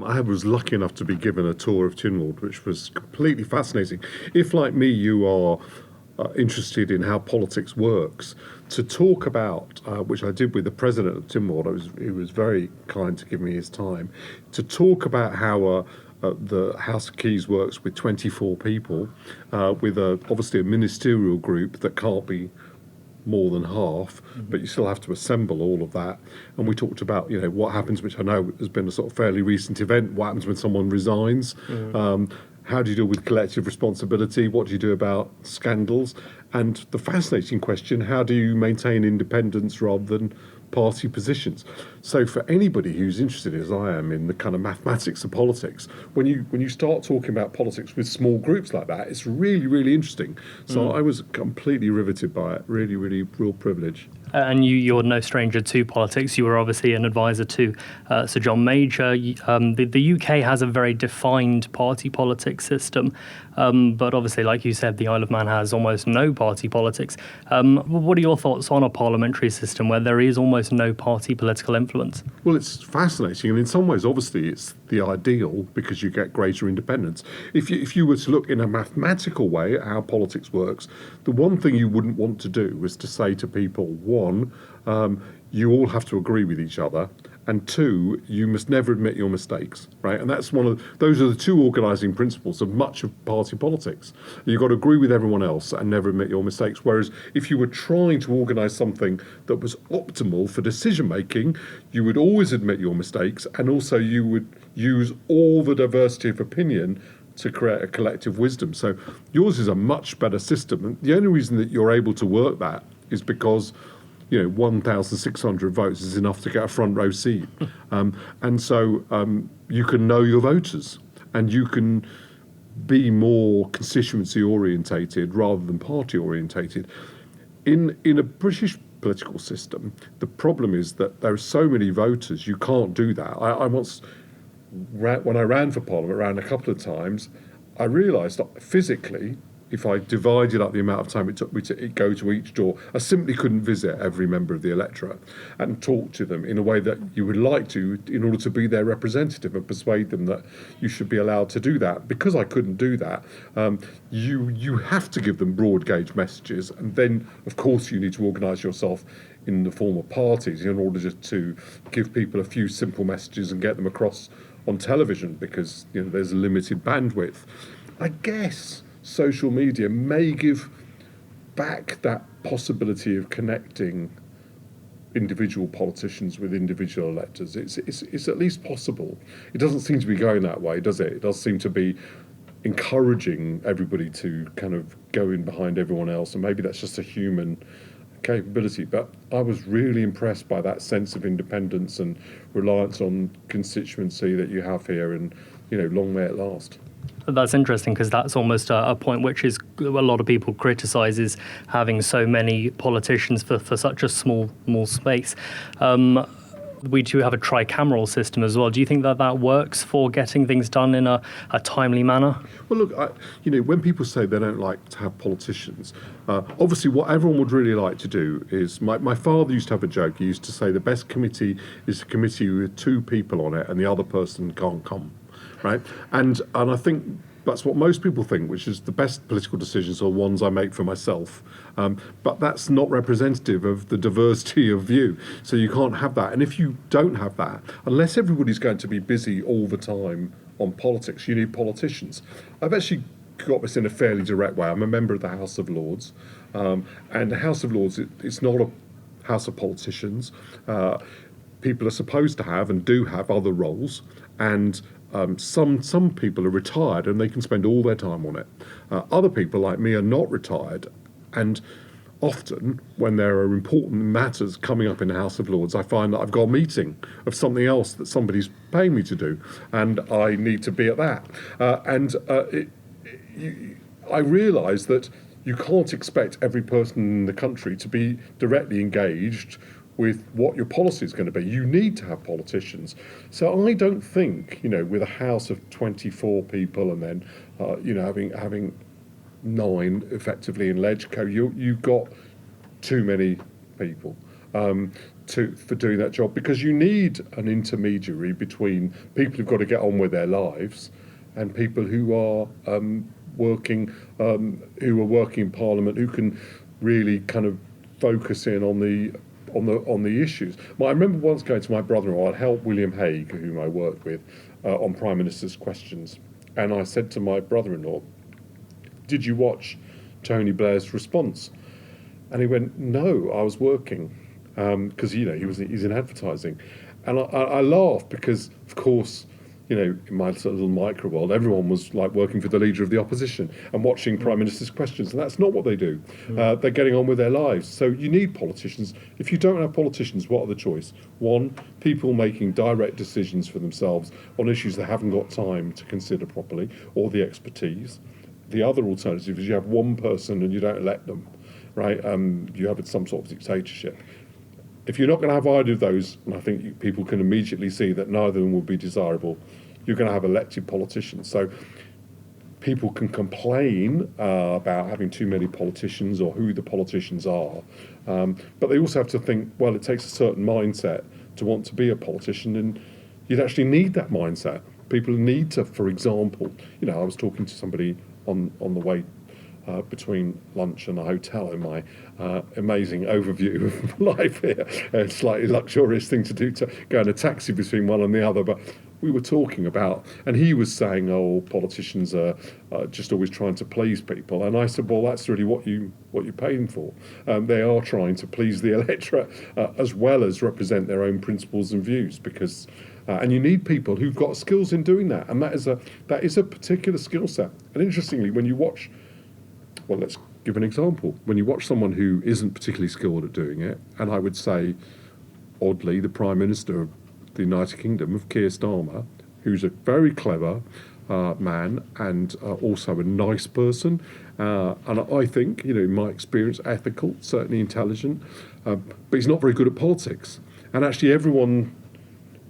I was lucky enough to be given a tour of Tynwald, which was completely fascinating. If, like me, you are interested in how politics works, to talk about, which I did with the president of Tynwald, he was very kind to give me his time, to talk about how the House of Keys works with 24 people, with obviously a ministerial group that can't be more than half, but you still have to assemble all of that. And we talked about, what happens, which I know has been a sort of fairly recent event. What happens when someone resigns? How do you deal with collective responsibility? What do you do about scandals? And the fascinating question: how do you maintain independence rather than party positions? So for anybody who's interested, as I am, in the kind of mathematics of politics, when you start talking about politics with small groups like that, it's really, really interesting. So I was completely riveted by it. Really, really real privilege. And you're no stranger to politics. You were obviously an advisor to Sir John Major. The UK has a very defined party politics system, but obviously, like you said, the Isle of Man has almost no party politics. What are your thoughts on a parliamentary system where there is almost no party political influence? Well, it's fascinating, and in some ways, obviously, it's the ideal because you get greater independence. If you were to look in a mathematical way at how politics works, the one thing you wouldn't want to do was to say to people, one, you all have to agree with each other, and two, you must never admit your mistakes, right? And that's those are the two organising principles of much of party politics. You've got to agree with everyone else and never admit your mistakes. Whereas if you were trying to organise something that was optimal for decision making, you would always admit your mistakes, and also you would use all the diversity of opinion to create a collective wisdom. So yours is a much better system. And the only reason that you're able to work that is because 1,600 votes is enough to get a front row seat. And so you can know your voters, and you can be more constituency orientated rather than party orientated. In a British political system, the problem is that there are so many voters, you can't do that. I once, when I ran for Parliament, ran a couple of times, I realised that physically, if I divided up the amount of time it took me to go to each door, I simply couldn't visit every member of the electorate and talk to them in a way that you would like to, in order to be their representative and persuade them that you should be allowed to do that. Because I couldn't do that, you have to give them broad gauge messages, and then of course you need to organise yourself in the form of parties in order to give people a few simple messages and get them across on television, because there's a limited bandwidth. I guess social media may give back that possibility of connecting individual politicians with individual electors. It's at least possible. It doesn't seem to be going that way, does it? It does seem to be encouraging everybody to kind of go in behind everyone else, and maybe that's just a human capability. But I was really impressed by that sense of independence and reliance on constituency that you have here, and long may it last. That's interesting, because that's almost a point which is a lot of people criticise, is having so many politicians for such a small space. We do have a tricameral system as well. Do you think that works for getting things done in a timely manner? Well, look, when people say they don't like to have politicians, obviously what everyone would really like to do is, my father used to have a joke. He used to say the best committee is a committee with two people on it and the other person can't come. Right, and I think that's what most people think, which is the best political decisions are ones I make for myself. But that's not representative of the diversity of view. So you can't have that. And if you don't have that, unless everybody's going to be busy all the time on politics, you need politicians. I've actually got this in a fairly direct way. I'm a member of the House of Lords, and the House of Lords, it's not a house of politicians. People are supposed to have and do have other roles, and some people are retired and they can spend all their time on it. Other people like me are not retired, and often when there are important matters coming up in the House of Lords, I find that I've got a meeting of something else that somebody's paying me to do, and I need to be at that. I realise that you can't expect every person in the country to be directly engaged with what your policy is going to be. You need to have politicians. So I don't think, with a house of 24 people and then, having 9 effectively in Legco, you've got too many people. for doing that job, because you need an intermediary between people who've got to get on with their lives and people who are working in Parliament, who can really kind of focus in on the issues. I remember once going to my brother-in-law. I'd helped William Hague, whom I worked with, on Prime Minister's questions, and I said to my brother-in-law, "Did you watch Tony Blair's response?" And he went, "No, I was working," because he's in advertising, and I laughed because, of course, in my sort of little micro world, everyone was like working for the leader of the opposition and watching Prime Minister's questions, and that's not what they do. They're getting on with their lives. So you need politicians. If you don't have politicians, what are the choice? One, people making direct decisions for themselves on issues they haven't got time to consider properly, or the expertise. The other alternative is you have one person and you don't elect them, right? You have some sort of dictatorship. If you're not going to have either of those, and I think people can immediately see that neither of them will be desirable, you're going to have elected politicians. So people can complain about having too many politicians or who the politicians are, but they also have to think, well, it takes a certain mindset to want to be a politician, and you'd actually need that mindset. People need to, for example, I was talking to somebody on the way between lunch and a hotel in my amazing overview of life here. A slightly luxurious thing to do, to go in a taxi between one and the other, but we were talking about, and he was saying, "Oh, politicians are just always trying to please people." And I said, "Well, that's really what you pay them for. They are trying to please the electorate as well as represent their own principles and views, because and you need people who've got skills in doing that, and that is a particular skill set." And interestingly, when you watch, well, let's give an example. When you watch someone who isn't particularly skilled at doing it, and I would say, oddly, the Prime Minister of the United Kingdom, of Keir Starmer, who's a very clever man and also a nice person, and I think, in my experience, ethical, certainly intelligent, but he's not very good at politics. And actually everyone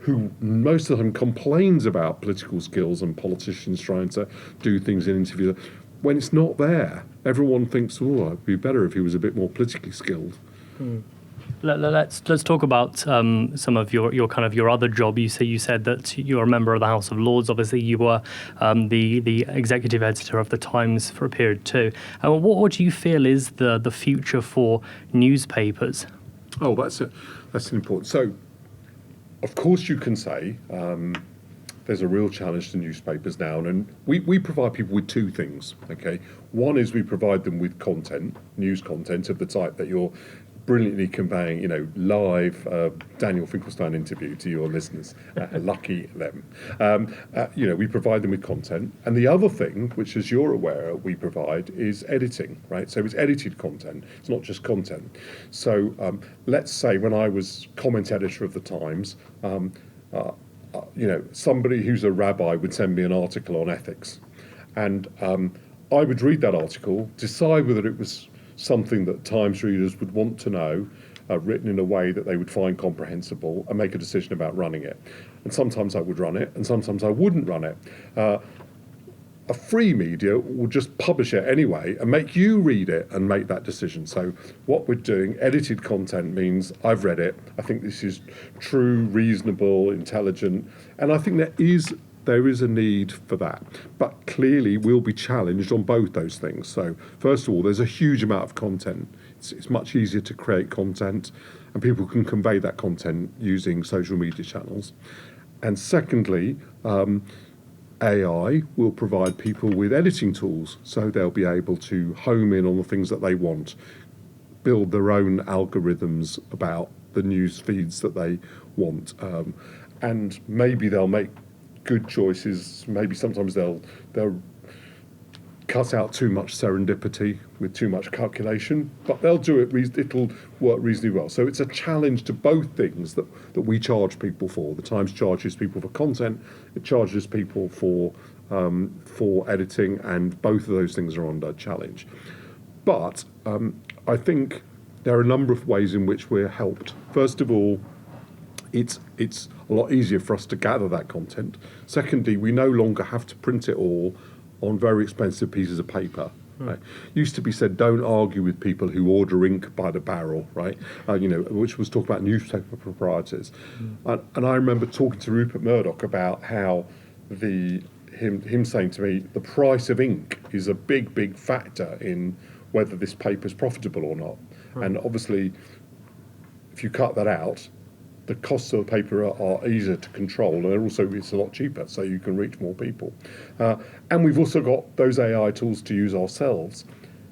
who most of the time complains about political skills and politicians trying to do things in interviews, when it's not there, everyone thinks, "Oh, it'd be better if he was a bit more politically skilled." Let's talk about some of your other job. You said that you're a member of the House of Lords. Obviously, you were the executive editor of the Times for a period too. What do you feel is the future for newspapers? Oh, that's an important. So, of course, you can say there's a real challenge to newspapers now, and we provide people with two things. Okay, one is we provide them with content, news content of the type that you're brilliantly conveying, live Daniel Finkelstein interview to your listeners. Lucky them. We provide them with content. And the other thing, which, as you're aware, we provide is editing, right? So it's edited content. It's not just content. So let's say when I was comment editor of the Times, somebody who's a rabbi would send me an article on ethics. And I would read that article, decide whether it was something that Times readers would want to know, written in a way that they would find comprehensible, and make a decision about running it. And sometimes I would run it, and sometimes I wouldn't run it. A free media will just publish it anyway and make you read it and make that decision. So what we're doing, edited content, means I've read it, I think this is true, reasonable, intelligent, and I think there is a need for that. But clearly we'll be challenged on both those things. So first of all, there's a huge amount of content. It's much easier to create content, and people can convey that content using social media channels. And secondly, AI will provide people with editing tools, so they'll be able to home in on the things that they want, build their own algorithms about the news feeds that they want, and maybe they'll make good choices. Maybe sometimes they'll cut out too much serendipity with too much calculation, but they'll do it. It'll work reasonably well. So it's a challenge to both things that we charge people for. The Times charges people for content. It charges people for editing, and both of those things are under challenge. But I think there are a number of ways in which we're helped. First of all, it's a lot easier for us to gather that content. Secondly, we no longer have to print it all on very expensive pieces of paper. Right? Used to be said, don't argue with people who order ink by the barrel, right? Which was talking about newspaper proprietors. And I remember talking to Rupert Murdoch about how him saying to me, the price of ink is a big factor in whether this paper is profitable or not. And obviously, if you cut that out, the costs of the paper are easier to control, and also it's a lot cheaper, so you can reach more people. And we've also got those AI tools to use ourselves.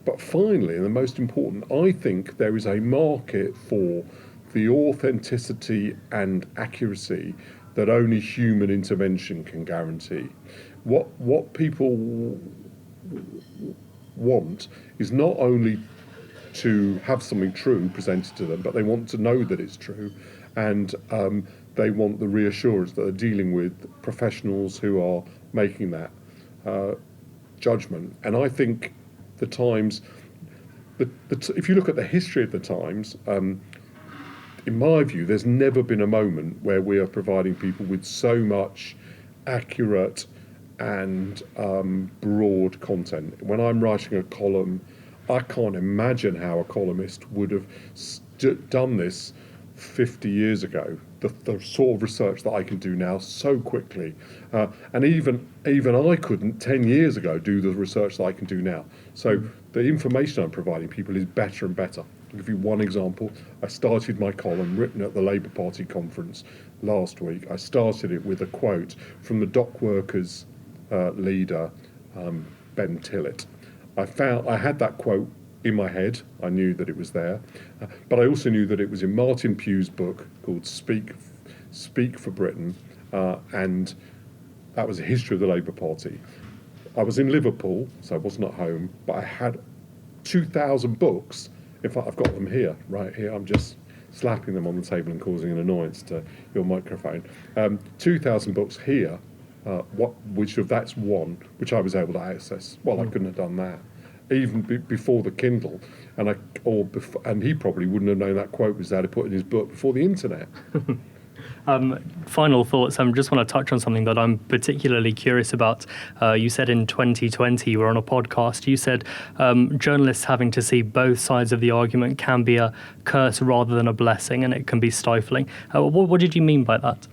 But finally, and the most important, I think there is a market for the authenticity and accuracy that only human intervention can guarantee. What people want is not only to have something true presented to them, but they want to know that it's true, and they want the reassurance that they're dealing with professionals who are making that judgment. And I think the Times, if you look at the history of the Times, in my view, there's never been a moment where we are providing people with so much accurate and broad content. When I'm writing a column, I can't imagine how a columnist would have done this 50 years ago. The sort of research that I can do now so quickly, and even I couldn't 10 years ago do the research that I can do now. So the information I'm providing people is better and better. I'll give you one example. I started my column written at the Labour Party conference last week. I started it with a quote from the dock workers leader, Ben Tillett. I had that quote in my head. I knew that it was there, but I also knew that it was in Martin Pugh's book called Speak for Britain, and that was a history of the Labour Party. I was in Liverpool, so I wasn't at home, but I had 2,000 books. In fact, I've got them here, right here. I'm just slapping them on the table and causing an annoyance to your microphone. 2,000 books here. That's one which I was able to access. Well, I couldn't have done that even before the Kindle, and he probably wouldn't have known that quote was there to put in his book before the internet. Final thoughts. I just want to touch on something that I'm particularly curious about. You said in 2020, you were on a podcast, you said journalists having to see both sides of the argument can be a curse rather than a blessing, and it can be stifling. What did you mean by that?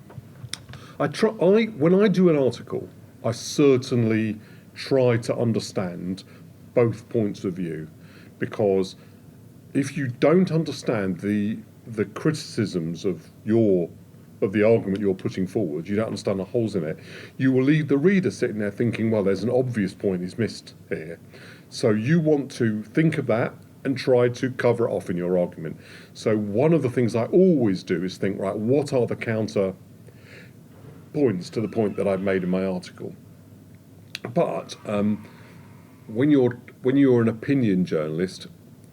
When I do an article, I certainly try to understand both points of view, because if you don't understand the criticisms of the argument you're putting forward, you don't understand the holes in it, you will leave the reader sitting there thinking, well, there's an obvious point is missed here. So you want to think of that and try to cover it off in your argument. So one of the things I always do is think, right, what are the counter points to the point that I've made in my article? But when you're an opinion journalist,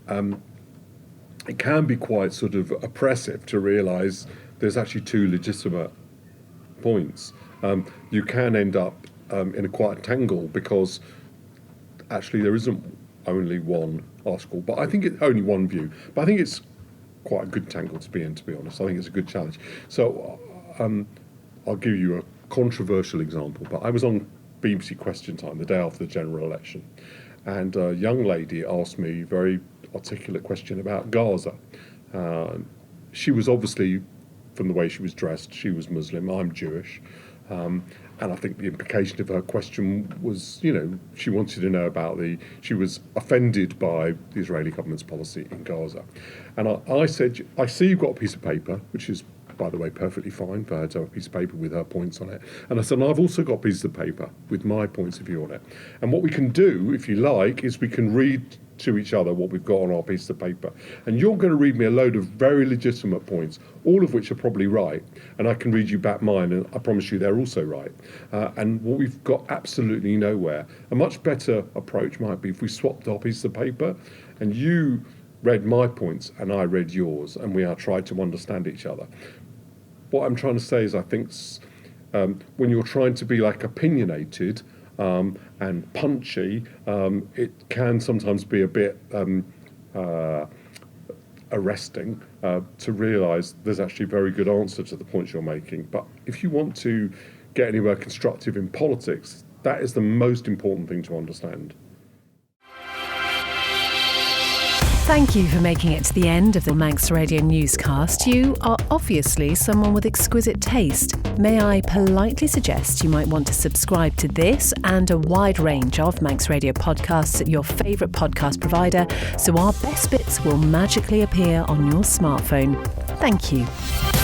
it can be quite sort of oppressive to realise there's actually two legitimate points. You can end up in quite a tangle because actually there isn't only one article, but I think it's only one view. But I think it's quite a good tangle to be in, to be honest. I think it's a good challenge. So I'll give you a controversial example, but I was on BBC Question Time the day after the general election, and a young lady asked me a very articulate question about Gaza. She was obviously, from the way she was dressed, she was Muslim, I'm Jewish, and I think the implication of her question was, she wanted to know about she was offended by the Israeli government's policy in Gaza. And I said, I see you've got a piece of paper, which is, by the way, perfectly fine for her to have a piece of paper with her points on it. And I said, and I've also got pieces of paper with my points of view on it. And what we can do, if you like, is we can read to each other what we've got on our piece of paper. And you're going to read me a load of very legitimate points, all of which are probably right. And I can read you back mine, and I promise you they're also right. And what we've got absolutely nowhere. A much better approach might be if we swapped our piece of paper and you read my points and I read yours, and we tried to understand each other. What I'm trying to say is I think when you're trying to be like opinionated and punchy, it can sometimes be a bit arresting to realise there's actually a very good answer to the points you're making. But if you want to get anywhere constructive in politics, that is the most important thing to understand. Thank you for making it to the end of the Manx Radio newscast. You are obviously someone with exquisite taste. May I politely suggest you might want to subscribe to this and a wide range of Manx Radio podcasts at your favourite podcast provider, so our best bits will magically appear on your smartphone. Thank you.